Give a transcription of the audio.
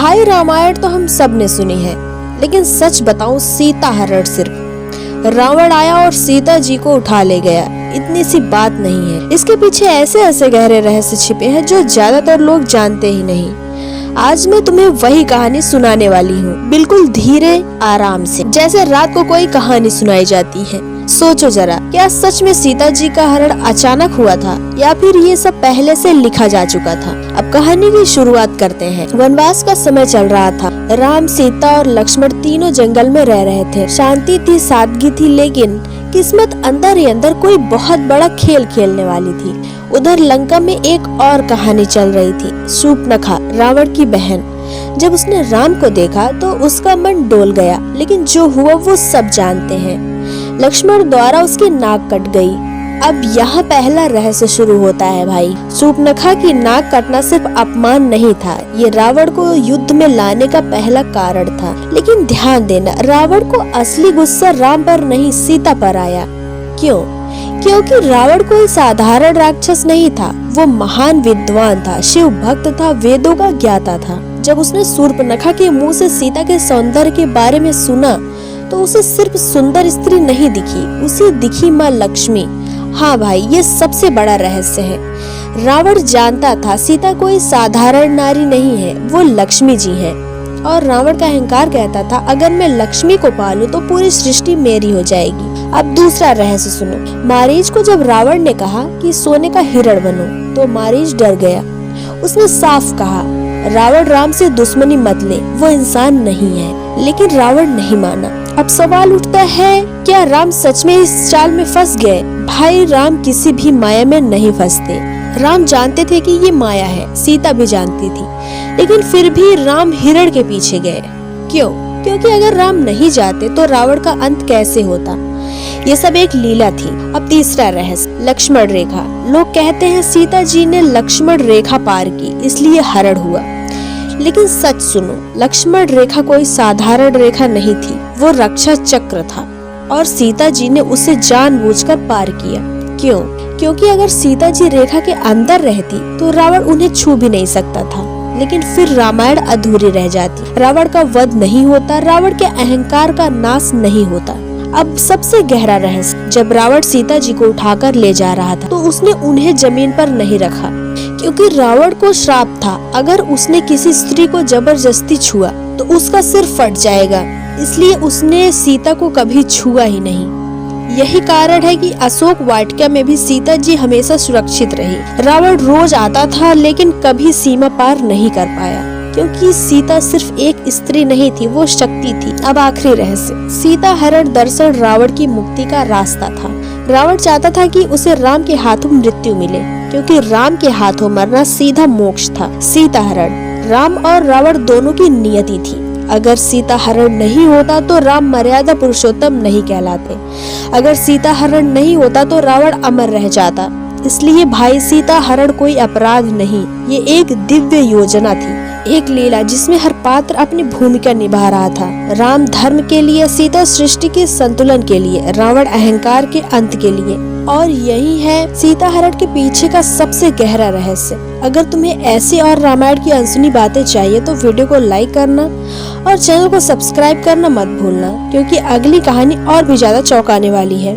भाई रामायण तो हम सब ने सुनी है, लेकिन सच बताऊं सीता हरण सिर्फ रावण आया और सीता जी को उठा ले गया, इतनी सी बात नहीं है। इसके पीछे ऐसे ऐसे गहरे रहस्य छिपे हैं जो ज्यादातर लोग जानते ही नहीं। आज मैं तुम्हें वही कहानी सुनाने वाली हूँ, बिल्कुल धीरे आराम से, जैसे रात को कोई कहानी सुनाई जाती है। सोचो जरा, क्या सच में सीता जी का हरण अचानक हुआ था या फिर ये सब पहले से लिखा जा चुका था? अब कहानी की शुरुआत करते हैं। वनवास का समय चल रहा था। राम, सीता और लक्ष्मण तीनों जंगल में रह रहे थे। शांति थी, सादगी थी, लेकिन किस्मत अंदर ही अंदर कोई बहुत बड़ा खेल खेलने वाली थी। उधर लंका में एक और कहानी चल रही थी। शूर्पणखा, रावण की बहन, जब उसने राम को देखा तो उसका मन डोल गया, लेकिन जो हुआ वो सब जानते हैं। लक्ष्मण द्वारा उसकी नाक कट गई। अब यहाँ पहला रहस्य शुरू होता है भाई। शूर्पणखा की नाक कटना सिर्फ अपमान नहीं था, ये रावण को युद्ध में लाने का पहला कारण था। लेकिन ध्यान देना, रावण को असली गुस्सा राम पर नहीं सीता पर आया। क्यों? क्योंकि रावण कोई साधारण राक्षस नहीं था, वो महान विद्वान था, शिव भक्त था, वेदों का ज्ञाता था। जब उसने शूर्पणखा के मुंह से सीता के सौंदर्य के बारे में सुना तो उसे सिर्फ सुंदर स्त्री नहीं दिखी, उसे दिखी माँ लक्ष्मी। हाँ भाई, ये सबसे बड़ा रहस्य है। रावण जानता था सीता कोई साधारण नारी नहीं है, वो लक्ष्मी जी है। और रावण का अहंकार कहता था, अगर मैं लक्ष्मी को पालूं तो पूरी सृष्टि मेरी हो जाएगी। अब दूसरा रहस्य सुनो। मारीच को जब रावण ने कहा कि सोने का हिरण बनो, तो मारीच डर गया। उसने साफ कहा, रावण राम से दुश्मनी मत ले, वो इंसान नहीं है। लेकिन रावण नहीं माना। अब सवाल उठता है, क्या राम सच में इस चाल में फंस गए? भाई, राम किसी भी माया में नहीं फंसते। राम जानते थे कि ये माया है, सीता भी जानती थी, लेकिन फिर भी राम हिरण के पीछे गए। क्यों? क्योंकि अगर राम नहीं जाते तो रावण का अंत कैसे होता? ये सब एक लीला थी। अब तीसरा रहस्य, लक्ष्मण रेखा। लोग कहते हैं सीता जी ने लक्ष्मण रेखा पार की, इसलिए हरण हुआ। लेकिन सच सुनो, लक्ष्मण रेखा कोई साधारण रेखा नहीं थी, वो रक्षा चक्र था और सीता जी ने उसे जानबूझकर पार किया। क्यों? क्योंकि अगर सीता जी रेखा के अंदर रहती तो रावण उन्हें छू भी नहीं सकता था। लेकिन फिर रामायण अधूरी रह जाती, रावण का वध नहीं होता, रावण के अहंकार का नाश नहीं होता। अब सबसे गहरा रहस्य, जब रावण सीता जी को उठाकर ले जा रहा था तो उसने उन्हें जमीन पर नहीं रखा, क्योंकि रावण को श्राप था, अगर उसने किसी स्त्री को जबरदस्ती छुआ तो उसका सिर फट जाएगा। इसलिए उसने सीता को कभी छुआ ही नहीं। यही कारण है कि अशोक वाटिका में भी सीता जी हमेशा सुरक्षित रही। रावण रोज आता था, लेकिन कभी सीमा पार नहीं कर पाया, क्योंकि सीता सिर्फ एक स्त्री नहीं थी, वो शक्ति थी। अब आखिरी रहस्य, सीता हरण दरअसल रावण की मुक्ति का रास्ता था। रावण चाहता था कि उसे राम के हाथों मृत्यु मिले, क्योंकि राम के हाथों मरना सीधा मोक्ष था। सीता हरण राम और रावण दोनों की नियति थी। अगर सीता हरण नहीं होता तो राम मर्यादा पुरुषोत्तम नहीं कहलाते। अगर सीता हरण नहीं होता तो रावण अमर रह जाता। इसलिए भाई, सीता हरण कोई अपराध नहीं, ये एक दिव्य योजना थी, एक लीला जिसमें हर पात्र अपनी भूमिका निभा रहा था। राम धर्म के लिए, सीता सृष्टि के संतुलन के लिए, रावण अहंकार के अंत के लिए। और यही है सीता हरण के पीछे का सबसे गहरा रहस्य। अगर तुम्हें ऐसी और रामायण की अनसुनी बातें चाहिए तो वीडियो को लाइक करना और चैनल को सब्सक्राइब करना मत भूलना, क्योंकि अगली कहानी और भी ज्यादा चौंकाने वाली है।